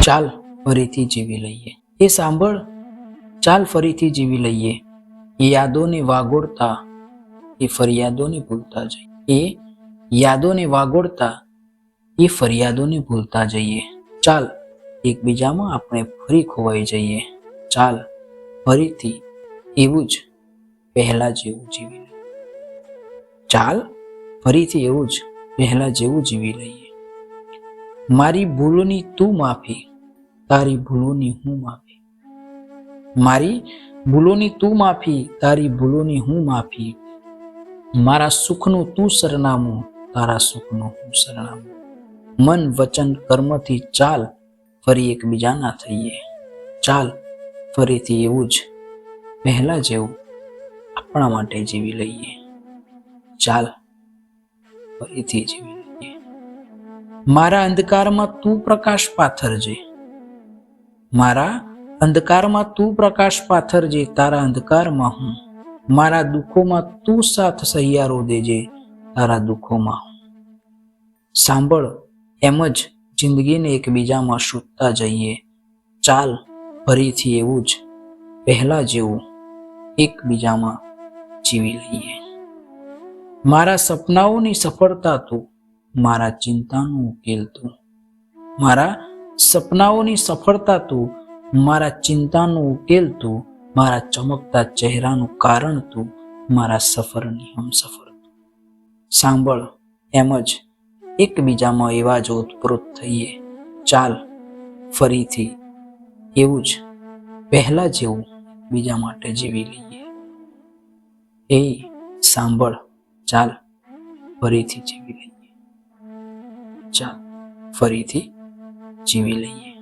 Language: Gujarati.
ચાલ ફરીથી જીવી લઈએ. એ સાંભળ, ચાલ ફરીથી જીવી લઈએ. એ યાદોને વાગોળતા, એ ફરિયાદોને ભૂલતા જઈએ. એ યાદોને વાગોળતા, એ ફરિયાદોને ભૂલતા જઈએ. ચાલ એકબીજામાં આપણે ફરી ખોવાઈ જઈએ. ચાલ ફરીથી એવું જ પહેલા જેવું જીવી લઈએ. ચાલ ફરીથી એવું જ પહેલા જેવું જીવી લઈએ. મારી ભૂલોની તું માફી, તારી ભૂલોની હું માફી. મારી ભૂલોની તું માફી, તારી ભૂલોની હું માફી. મારા સુખનું તું સરનામું, તારા સુખનું હું સરનામું. મન વચન કર્મથી ચાલ ફરી એકબીજાના થઈએ. ચાલ ફરીથી એવું જ પહેલા જેવું આપણા માટે જીવી લઈએ. ચાલ ફરીથી જીવી લઈએ. મારા અંધકારમાં તું પ્રકાશ પાથરજે. મારા અંધકારમાં તું પ્રકાશ પાથરજે, તારા અંધકારમાં હું. મારા દુઃખોમાં તું સાથ સહિયારો દેજે, તારા દુઃખોમાં હું. સાંભળ, એમ જ જિંદગીને એકબીજામાં શોધતા જઈએ. ચાલ ફરીથી એવું જ પહેલા જેવું એકબીજામાં જીવી લઈએ. મારા સપનાઓની સફળતા તું, મારા ચિંતાનો ઉકેલ તું. મારા સપનાઓની સફળતા તું, મારા ચિંતાનો ઉકેલ તું. મારા ચમકતા ચહેરાનું કારણ તું, મારા સફરની હમસફર તું. સાંભળ, એમ જ એકબીજામાં એવા જ ઓતપ્રોત થઈએ. ચાલ ફરીથી એવું જ પહેલા જેવું બીજા માટે જીવી લઈએ. એ સાંભળ, ચાલ ફરીથી જીવી લઈએ. ચાલ ફરીથી જીવી લઈએ.